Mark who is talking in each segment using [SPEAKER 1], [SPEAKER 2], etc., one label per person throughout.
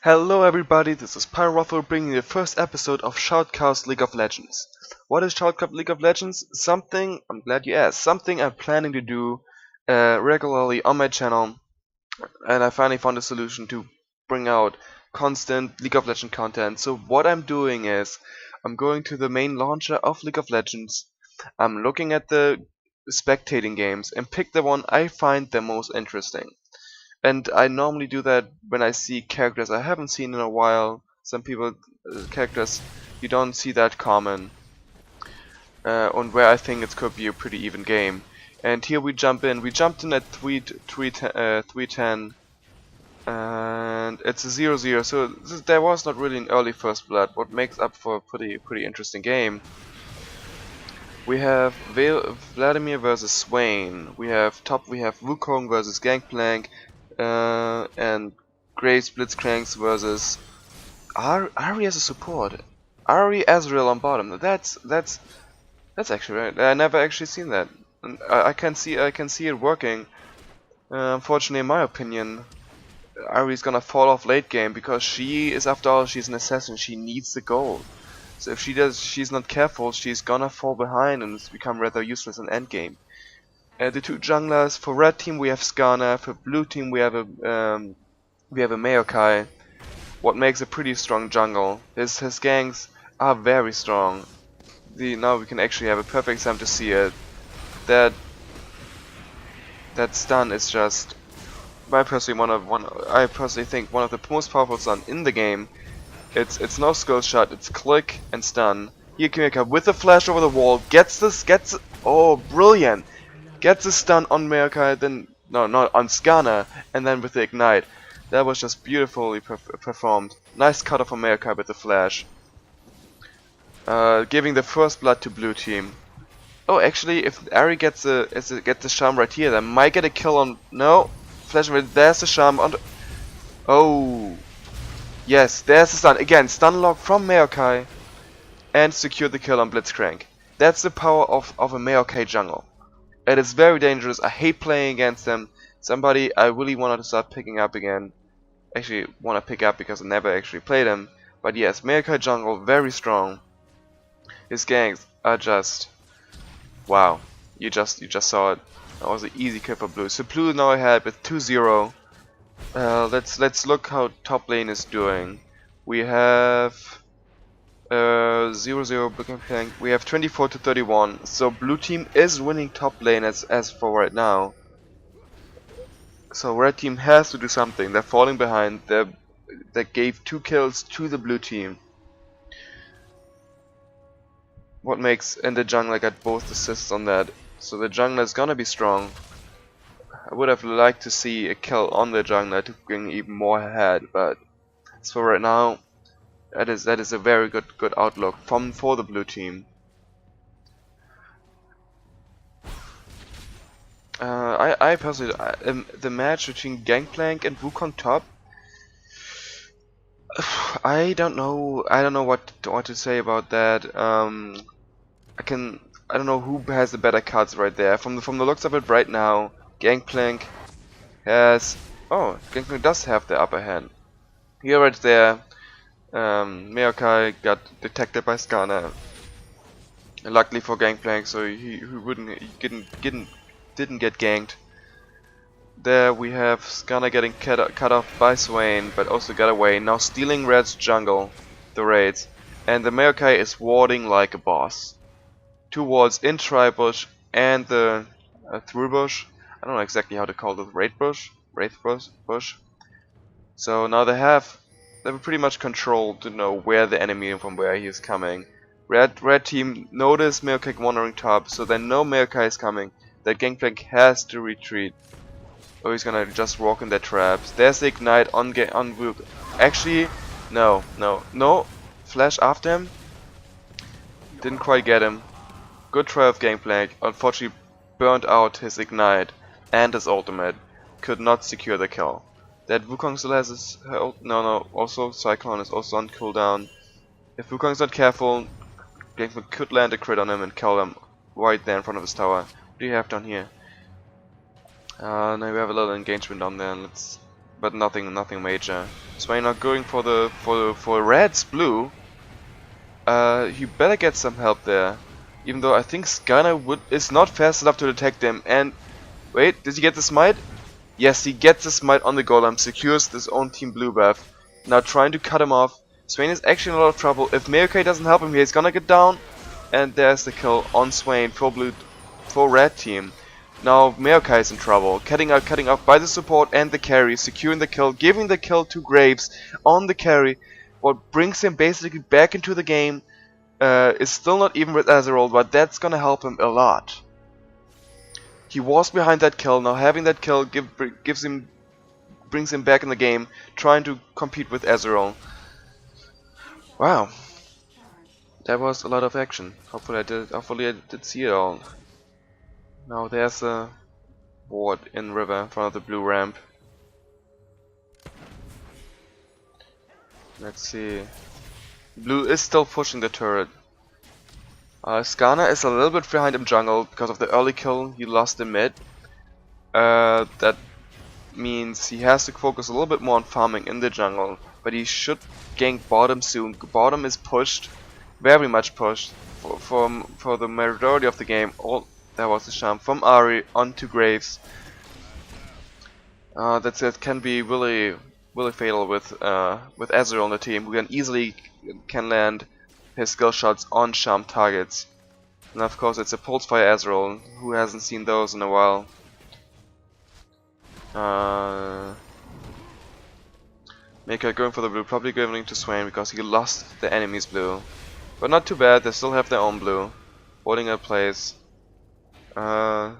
[SPEAKER 1] Hello everybody, this is PyroWaffel bringing you the first episode of Shoutcast League of Legends. What is Shoutcast League of Legends? I'm glad you asked, something I'm planning to do regularly on my channel, and I finally found a solution to bring out constant League of Legends content. So what I'm doing is, I'm going to the main launcher of League of Legends, I'm looking at the spectating games and pick the one I find the most interesting. And I normally do that when I see characters I haven't seen in a while. Some characters you don't see that common, and where I think it could be a pretty even game. And here we jump in. We jumped in at 310, and it's a 0-0. So there was not really an early first blood, what makes up for a pretty interesting game. We have Vladimir versus Swain. We have Wukong versus Gangplank. And Graves Blitzcranks versus Ari as a support. Ari Azrael on bottom. That's actually right. I never actually seen that. And I can see it working. Unfortunately, in my opinion, Ari's gonna fall off late game because after all, she's an assassin. She needs the gold. So if she's not careful, she's gonna fall behind and it's become rather useless in end game. The two junglers for red team we have Skarner, for blue team we have a Maokai. What makes a pretty strong jungle. His ganks are very strong. Now we can actually have a perfect time to see it. That stun is just I personally think one of the most powerful stun in the game. It's no skill shot, it's click and stun. Here Kimika with the flash over the wall gets oh brilliant! Gets a stun on Maokai, then not on Skarner, and then with the ignite. That was just beautifully performed. Nice cutoff on Maokai with the flash. Giving the first blood to blue team. Oh, actually, if Ari gets the Sham right here, then might get a kill on. No, flash. There's the Sham on. Oh, yes, there's the stun again. Stun lock from Maokai, and secure the kill on Blitzcrank. That's the power of a Maokai jungle. It is very dangerous. I hate playing against them. Somebody I really wanted to start picking up again. Actually, want to pick up because I never actually played him. But yes, Maokai jungle, very strong. His ganks are just wow. You just saw it. That was an easy kill for blue. So blue now ahead with 2-0. Let's look how top lane is doing. We have 0-0 booking plank. We have 24-31. So blue team is winning top lane as for right now. So red team has to do something. They're falling behind. They gave 2 kills to the blue team. What makes and the jungler got both assists on that. So the jungler is gonna be strong. I would have liked to see a kill on the jungler to bring even more ahead, but as for right now, that is a very good outlook for the blue team. I personally the match between Gangplank and Wukong top. I don't know what to say about that. I don't know who has the better cards right there. From the looks of it right now, Gangplank does have the upper hand. Here right there. Maokai got detected by Skarner. Luckily for Gangplank, so he didn't get ganked. There we have Skarner getting cut off by Swain, but also got away. Now stealing Red's jungle, the raids, and the Maokai is warding like a boss. 2 wards in Tri-Bush and the through bush. I don't know exactly how to call it, Wraith bush. So now they have pretty much control to know where the enemy and from where he is coming. Red team notice Maokai wandering top, so they know Maokai is coming. That Gangplank has to retreat. Oh, he's gonna just walk in their traps. There's the ignite on Vuk. Actually, no. Flash after him. Didn't quite get him. Good try of Gangplank. Unfortunately, burned out his ignite and his ultimate. Could not secure the kill. That Wukong still has his no. Also, Cyclone is also on cooldown. If Wukong's not careful, Gangplank could land a crit on him and kill him right there in front of his tower. What do you have down here? Now we have a little engagement down there. but nothing major. Swain not going for Red's blue. You better get some help there. Even though I think Skarner is not fast enough to detect him. And wait, did he get the smite? Yes, he gets the smite on the golem, secures his own team blue buff. Now trying to cut him off. Swain is actually in a lot of trouble. If Mayokai doesn't help him here, he's gonna get down. And there's the kill on Swain for red team. Now Mayokai is in trouble, cutting off by the support and the carry, securing the kill, giving the kill to Graves on the carry. What brings him basically back into the game. Is still not even with Azeroth, but that's gonna help him a lot. He was behind that kill, now having that kill brings him back in the game, trying to compete with Azeroth. Wow. That was a lot of action. Hopefully I did see it all. Now there's a ward in river in front of the blue ramp. Let's see. Blue is still pushing the turret. Skarner is a little bit behind him jungle because of the early kill he lost in mid. That means he has to focus a little bit more on farming in the jungle, but he should gank bottom soon. Bottom is pushed, very much pushed, for the majority of the game. There was a jump from Ari onto Graves. That can be really fatal with Ezreal on the team, who can easily land his skill shots on Sham targets. And of course it's a Pulse Fire Ezreal, who hasn't seen those in a while. Maker going for the blue, probably going to Swain because he lost the enemy's blue. But not too bad, they still have their own blue. Holding a place. Buddy,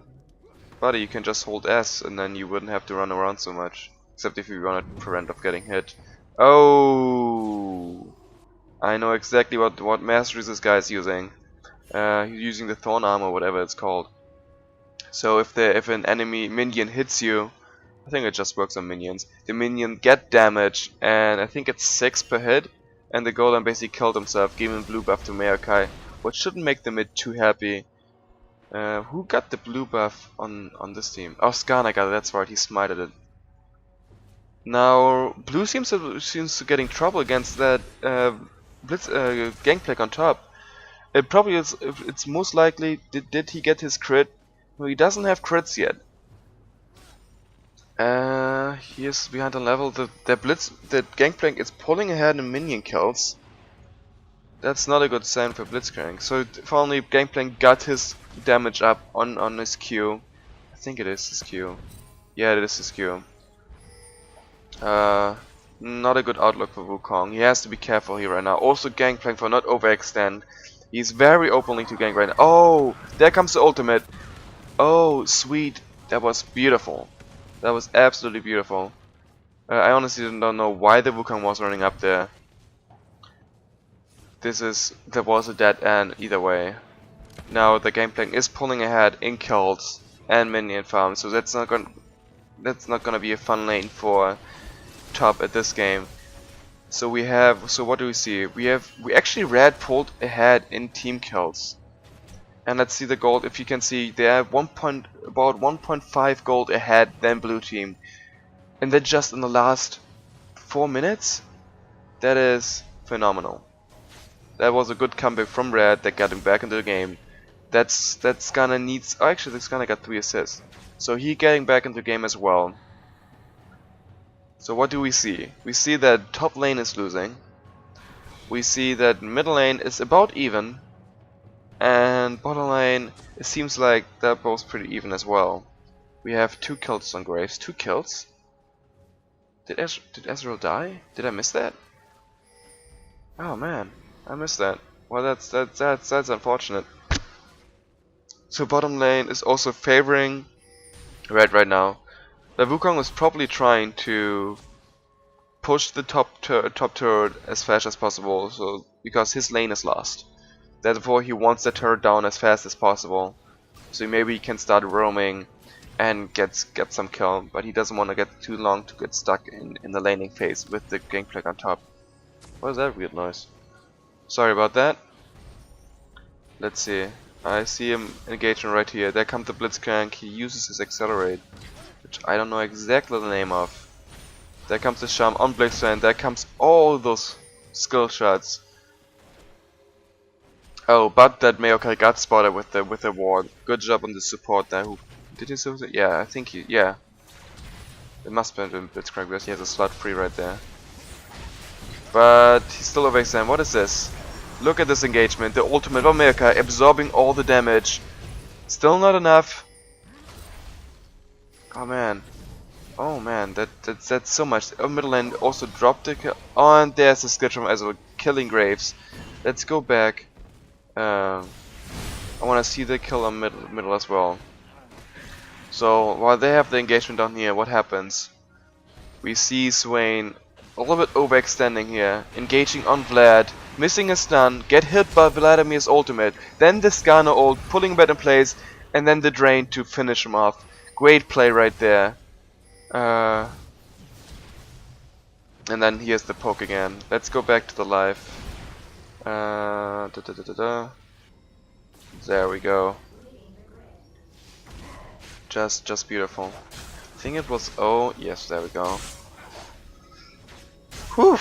[SPEAKER 1] you can just hold S and then you wouldn't have to run around so much. Except if you want to prevent of getting hit. Oh! I know exactly what masteries this guy is using. He's using the Thorn Armor, whatever it's called. So if an enemy minion hits you, I think it just works on minions. The minion get damage, and I think it's 6 per hit. And the golem basically killed himself, giving blue buff to Mayokai, which shouldn't make the mid too happy. Who got the blue buff on this team? Oh, Skarner got it. That's right. He smited it. Now blue seems to get in trouble against that blitz gangplank on top. It probably is. It's most likely. Did he get his crit? No, he doesn't have crits yet. He is behind on level. The gangplank is pulling ahead in minion kills. That's not a good sign for Blitzcrank. So finally Gangplank got his damage up on his Q. I think it is his Q. Yeah, it is his Q. Not a good outlook for Wukong. He has to be careful here right now. Also Gangplank for not overextend. He's very openly to gank right now. Oh, there comes the ultimate. Oh, sweet. That was beautiful. That was absolutely beautiful. I honestly don't know why the Wukong was running up there. There was a dead end either way. Now the Gangplank is pulling ahead in kills and minion farm, so that's not gonna be a fun lane for top at this game. So what do we see? We actually red pulled ahead in team kills. And let's see the gold. If you can see, they are about 1.5 gold ahead than blue team. And then just in the last 4 minutes? That is phenomenal. That was a good comeback from red that got him back into the game. That's gonna needs. Oh, actually, this gonna got 3 assists. So he getting back into the game as well. So what do we see? We see that top lane is losing. We see that middle lane is about even. And bottom lane, it seems like they're both pretty even as well. We have 2 kills on Graves. 2 kills? Did Ezreal die? Did I miss that? Oh man, I missed that. Well, that's unfortunate. So bottom lane is also favoring red right now. The Wukong is probably trying to push the top turret as fast as possible, so because his lane is lost. Therefore, he wants the turret down as fast as possible, so maybe he can start roaming and get some kill. But he doesn't want to get too long to get stuck in the laning phase with the Gangplank on top. What is that weird noise? Sorry about that. Let's see. I see him engaging right here. There comes the Blitzcrank. He uses his Accelerate, which I don't know exactly the name of. There comes the Sham on Blixen. There comes all those skill shots. Oh, but that Maokai got spotted with the ward. Good job on the support there. Who did he save it? Yeah, I think he. Yeah, it must have been Blitzcrank because he has a slot free right there. But he's still away. Sam, what is this? Look at this engagement. The ultimate of Maokai absorbing all the damage. Still not enough. Oh man. Oh man, that's so much. Oh, middle lane also dropped the kill. Oh, and there's a skill from as well, killing Graves. Let's go back. I want to see the kill on middle as well. So while they have the engagement down here, what happens? We see Swain a little bit overextending here, engaging on Vlad, missing a stun, get hit by Vladimir's ultimate, then the Skarner ult, pulling him back in place, and then the drain to finish him off. Great play right there. And then here's the poke again. Let's go back to the live. There we go. Just beautiful. I think it was yes, there we go. Whew.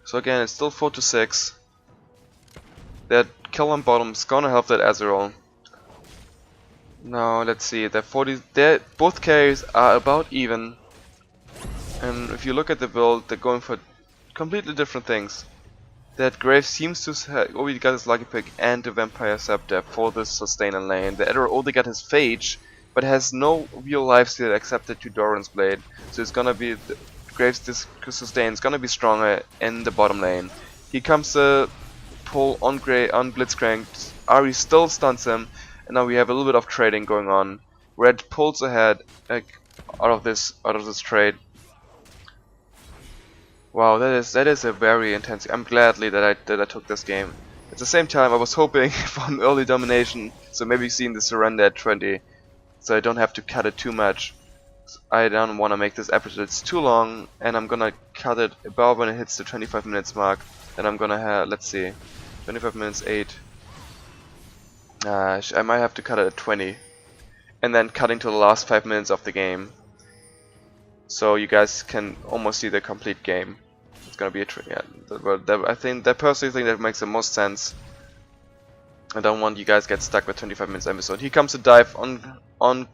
[SPEAKER 1] So again, it's still 4-6. That kill on bottom is gonna help that Azerol. Now let's see. Both carries are about even. And if you look at the build, they're going for completely different things. That Graves seems to have already got his Lucky Pick and the Vampire Scepter for the sustainer lane. The Adder only got his Phage, but has no real lifesteal except the 2 Doran's Blade. So it's gonna be Graves' sustain is gonna be stronger in the bottom lane. He comes to pull on Blitzcrank. Ari still stuns him, and now we have a little bit of trading going on. Red pulls ahead out of this trade. Wow, that is a very intense. I'm gladly that I took this game. At the same time, I was hoping for an early domination, so maybe seeing the surrender at 20, so I don't have to cut it too much. I don't want to make this episode it's too long, and I'm gonna cut it about when it hits the 25 minutes mark. Then I'm gonna have, let's see, 25 minutes 8. I might have to cut it at 20, and then cutting to the last 5 minutes of the game, so you guys can almost see the complete game. It's gonna be a I personally think that makes the most sense. I don't want you guys to get stuck with 25 minutes episode. He comes to dive on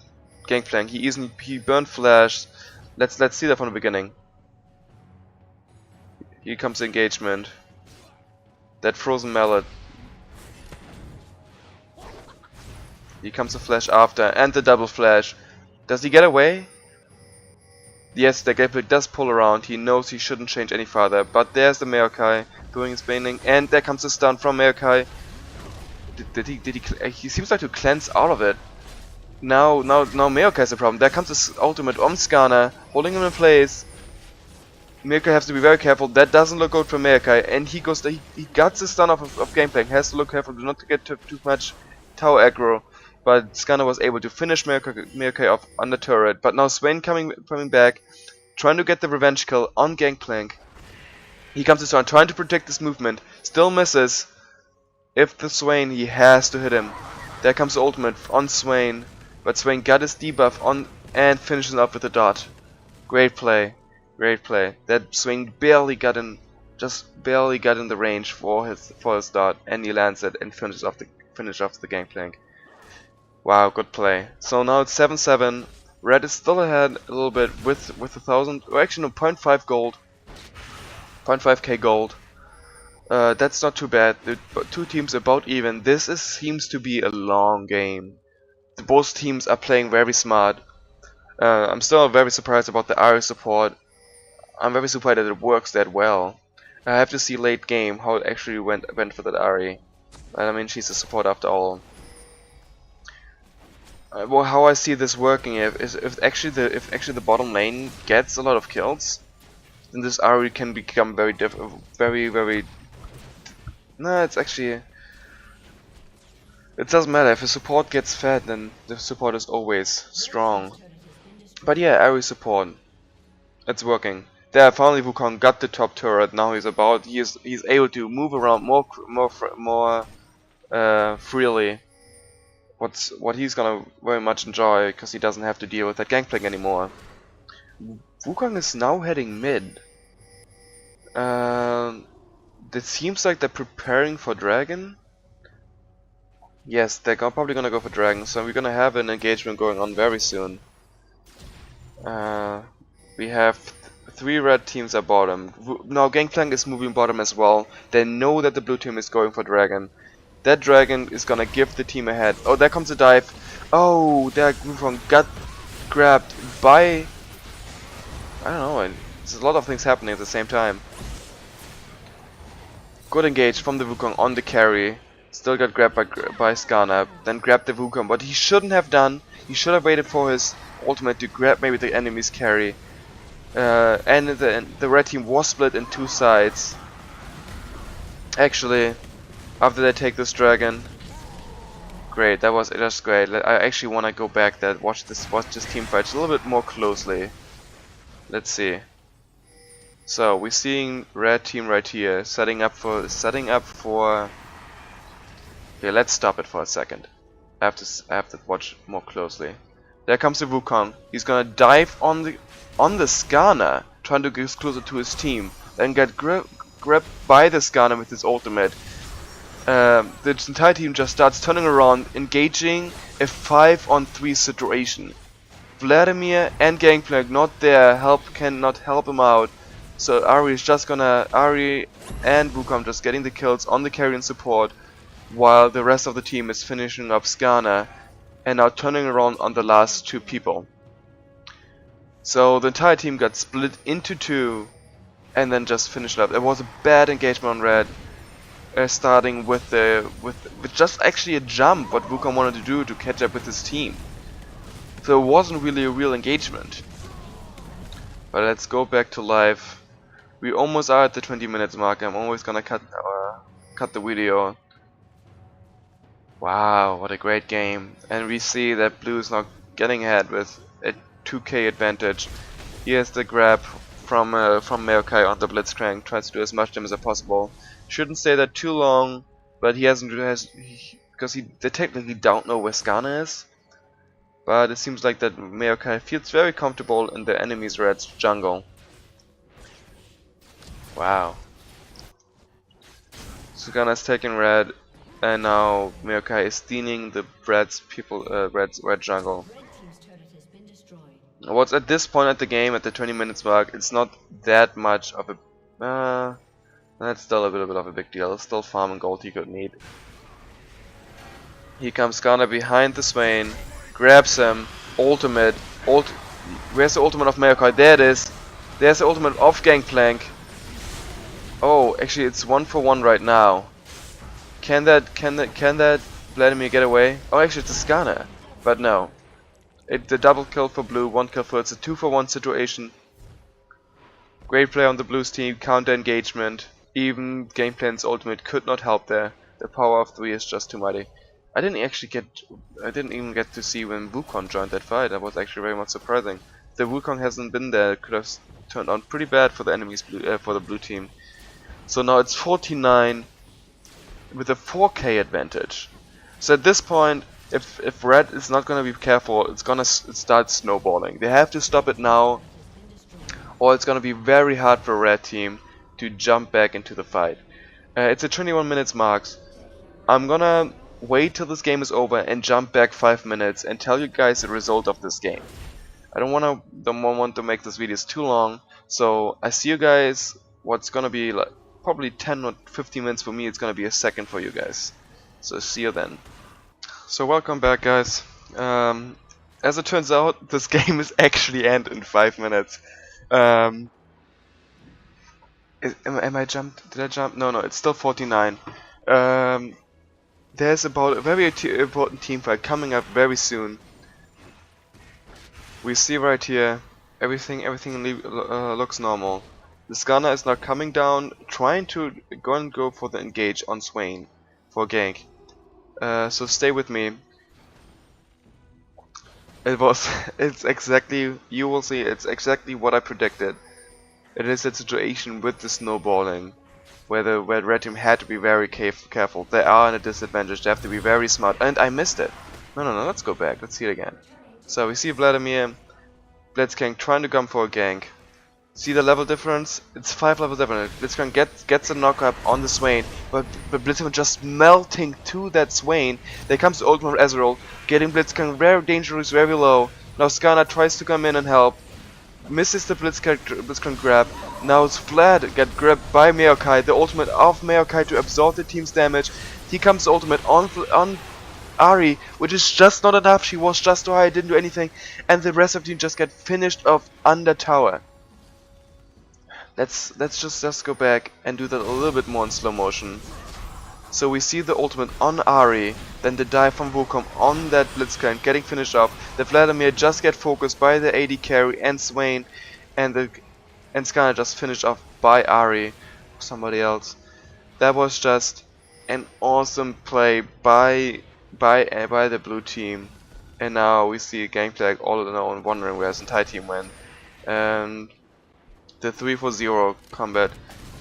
[SPEAKER 1] Gangplank. He burned Flash. Let's see that from the beginning. Here comes the engagement. That frozen mallet. Here comes the flash after, and the double flash. Does he get away? Yes, the Gangplank does pull around. He knows he shouldn't change any farther, but there's the Maokai doing his baning, and there comes the stun from Maokai. Did he? He seems like to cleanse out of it. Now Maokai's the problem. There comes his ultimate on Skarner, holding him in place. Maokai has to be very careful. That doesn't look good for Maokai, and he got the stun off of Gangplank. Has to look careful not to get too much tower aggro. But Skarner was able to finish Maokai off on the turret. But now Swain coming back, trying to get the revenge kill on Gangplank. He comes to Swain, trying to protect this movement. Still misses. If the Swain, he has to hit him. There comes the ultimate on Swain. But Swain got his debuff on and finishes off with a dot. Great play. Great play. That Swain just barely got in the range for his dot, and he lands it and finishes off the Gangplank. Wow, good play. So now it's 7-7. Red is still ahead a little bit with 1,000, or actually no, 0.5 gold. 0.5k gold. That's not too bad. The two teams about even. This seems to be a long game. Both teams are playing very smart. I'm still very surprised about the Ari support. I'm very surprised that it works that well. I have to see late game how it actually went for that Ari. And I mean, she's a support after all. Well, how I see this working if actually the bottom lane gets a lot of kills, then this Ari can become very. No, it's actually. It doesn't matter if the support gets fed, then the support is always strong. But yeah, Ari support, it's working. There, finally Wukong got the top turret. Now he's able to move around more freely. What he's gonna very much enjoy, because he doesn't have to deal with that Gangplank anymore. Wukong is now heading mid. It seems like they're preparing for dragon. Yes, they're probably gonna go for dragon, so we're gonna have an engagement going on very soon. We have 3 red teams at bottom. Now Gangplank is moving bottom as well. They know that the blue team is going for dragon. That dragon is gonna give the team ahead. Oh, there comes a dive. Oh, that Wukong got grabbed by... I don't know, there's a lot of things happening at the same time. Good engage from the Wukong on the carry. Still got grabbed by Skarner. Then grabbed the Wukong. What he shouldn't have done, he should have waited for his ultimate to grab maybe the enemy's carry. And the red team was split in 2 sides. Actually, after they take this dragon, great. That was just great. I actually want to go back there, watch this team fight a little bit more closely. Let's see. So we're seeing red team right here, setting up for. Okay, let's stop it for a second. I have to watch more closely. There comes the Wukong. He's gonna dive on the Skarner, trying to get closer to his team. Then get grabbed by the Skarner with his ultimate. The entire team just starts turning around, engaging a 5-on-3 situation. Vladimir and Gangplank not there, cannot help him out. So Ari and Wukong just getting the kills on the carry and support, while the rest of the team is finishing up Skarner and now turning around on the last 2 people. So the entire team got split into 2 and then just finished up. It was a bad engagement on red, starting with just actually a jump what Wukong wanted to do to catch up with his team. So it wasn't really a real engagement. But let's go back to live. We almost are at the 20 minutes mark. I'm always gonna cut the video. Wow, what a great game. And we see that blue is not getting ahead with a 2k advantage. Here's the grab from Maokai on the Blitzcrank. Tries to do as much damage as possible. Shouldn't stay there too long, but he because they technically don't know where Skarner is. But it seems like that Maokai feels very comfortable in the enemy's red's jungle. Wow. Skarner's taking red, and now Maokai is stealing the red's red jungle. What's at this point at the game, at the 20 minutes mark, it's not that much of a... that's still a little bit of a big deal. It's still farm and gold he could need. Here comes Skarner behind the Swain, grabs him, ultimate, where's the ultimate of Maokai? There it is. There's the ultimate of Gangplank. Oh, actually it's 1-for-1 right now. Can that Vladimir get away? Oh, actually it's a Skarner, but no. The double kill for blue, 1 kill for it's a 2-for-1 situation. Great play on the blues team, counter engagement. Even Gangplank's ultimate could not help there. The power of 3 is just too mighty. I didn't even get to see when Wukong joined that fight. That was actually very much surprising. If the Wukong hasn't been there, it could have turned out pretty bad for the enemy's for the blue team. So now it's 49 with a 4k advantage. So at this point, if red is not gonna be careful, it's gonna start snowballing. They have to stop it now, or it's gonna be very hard for a red team to jump back into the fight. It's a 21 minutes marks. I'm gonna wait till this game is over and jump back 5 minutes and tell you guys the result of this game. I don't want to make this videos too long, so I see you guys. What's gonna be like probably 10 or 15 minutes for me. It's gonna be a second for you guys. So see you then. So welcome back, guys. As it turns out, this game is actually end in 5 minutes. Am I jumped? Did I jump? No, it's still 49. There's about a very important team fight coming up very soon. We see right here, everything looks normal. The Skarner is now coming down, trying to go for the engage on Swain for gank. So stay with me. It's exactly, you will see, it's exactly what I predicted. It is a situation with the snowballing, where the red team had to be very careful. They are in a disadvantage, they have to be very smart, and I missed it. No, let's go back, let's see it again. So we see Vladimir, Blitzcrank trying to come for a gank. See the level difference? It's 5 levels different. Blitzcrank gets a knockup on the Swain, but Blitzcrank just melting to that Swain. There comes the ultimate Ezreal, getting Blitzcrank very dangerous, very low. Now Skarner tries to come in and help. Misses the Blitzcrank grab. Now it's Vlad get grabbed by Maokai. The ultimate of Maokai to absorb the team's damage. He comes the ultimate on Ari, which is just not enough. She was just too high, didn't do anything, and the rest of the team just get finished off under tower. Let's just go back and do that a little bit more in slow motion. So we see the ultimate on Ari, then the dive from Wukong on that Blitzcrank getting finished off. The Vladimir just get focused by the AD carry and Swain, and Skarner just finished off by Ari or somebody else. That was just an awesome play by the blue team. And now we see a gameplay all alone, wondering where his entire team went. And the 3-4-0 combat.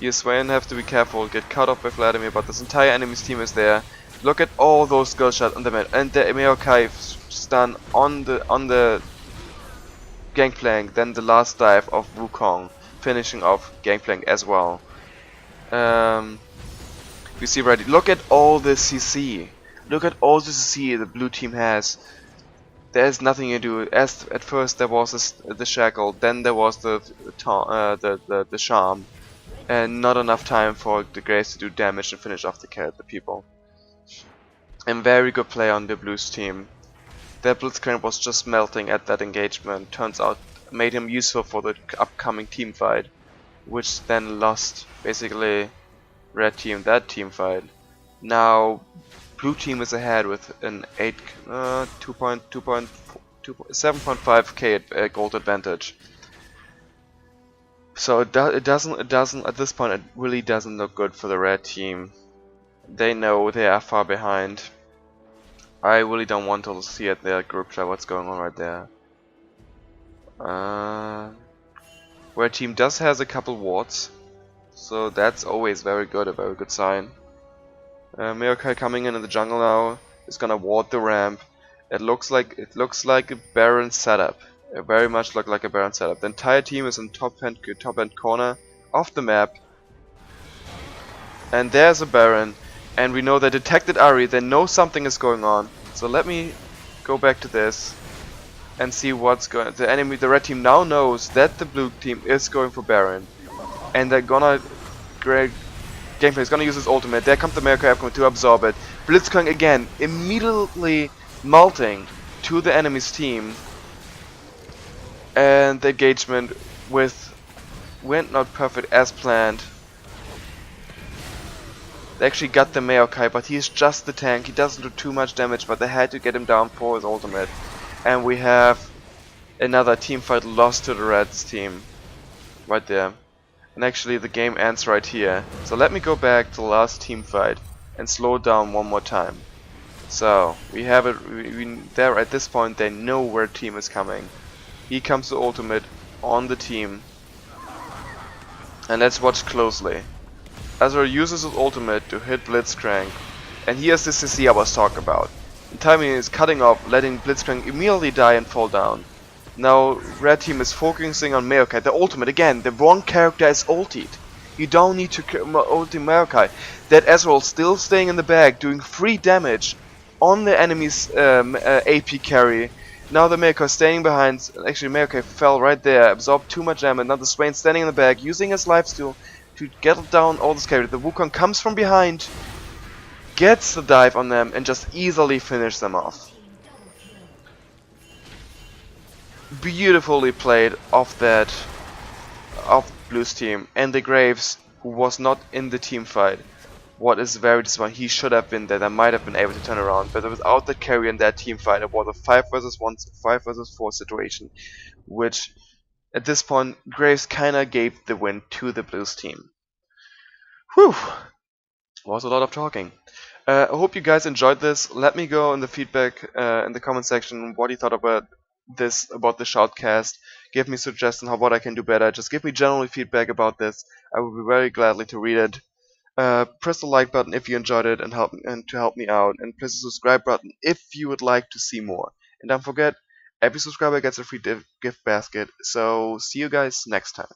[SPEAKER 1] Here Swain have to be careful, get cut off by Vladimir, but this entire enemy's team is there. Look at all those skill shots on the map, and the Maokai stun on the Gangplank, then the last dive of Wukong, finishing off Gangplank as well. We see right, look at all the CC. Look at all the CC the blue team has. There's nothing you do. As at first there was the shackle, then there was the charm, and not enough time for the Graves to do damage and finish off the people. And very good play on the Blues team. Their Blitzcrank was just melting at that engagement. Turns out made him useful for the upcoming team fight, which then lost basically Red team that team fight. Now Blue team is ahead with an 7.5k gold advantage. So it doesn't at this point, it really doesn't look good for the Red team. They know they are far behind. I really don't want to see at their group chat what's going on right there. Red team has a couple wards, so that's always very good, a very good sign. Maokai coming in the jungle now is gonna ward the ramp. It looks like a Baron setup. It very much look like a Baron setup. The entire team is in top end corner of the map, and there's a Baron. And we know they detected Ari. They know something is going on. So let me go back to this and see what's going. The Red team now knows that the Blue team is going for Baron, and they're gonna Gameplay is gonna use his ultimate. There comes the Maokai to absorb it. Blitzcrank again, immediately melting to the enemy's team, and the engagement went not perfect as planned. They actually got the Maokai, but he's just the tank. He doesn't do too much damage, but they had to get him down for his ultimate. And we have another team fight lost to the Reds team right there. And actually the game ends right here. So let me go back to the last team fight and slow it down one more time. So we have it there at this point. They know where team is coming. He comes to ultimate on the team, and let's watch closely. Ezreal uses his ultimate to hit Blitzcrank, and here's the CC I was talking about. The timing is cutting off, letting Blitzcrank immediately die and fall down. Now Red team is focusing on Maokai. The ultimate again. The wrong character is ultied. You don't need to ulti Maokai. That Ezreal still staying in the back, doing free damage on the enemy's AP carry. Now the Maokai staying behind. Actually, Maokai fell right there, absorbed too much damage. Now the Swain standing in the back, using his lifesteal to get down all this carry. The Wukong comes from behind, gets the dive on them, and just easily finish them off. Beautifully played off Blue's team, and the Graves, who was not in the team fight. What is very disappointing. He should have been there. They might have been able to turn around, but without the carry in that team fight, it was a 5 versus 4 situation, which at this point Graves kinda gave the win to the Blues team. Whew, was a lot of talking. I hope you guys enjoyed this. Let me know in the feedback in the comment section what you thought about the Shoutcast. Give me suggestions on what I can do better. Just give me general feedback about this. I will be very gladly to read it. Press the like button if you enjoyed it and to help me out, and press the subscribe button if you would like to see more. And don't forget, Every subscriber gets a free gift basket. So see you guys next time.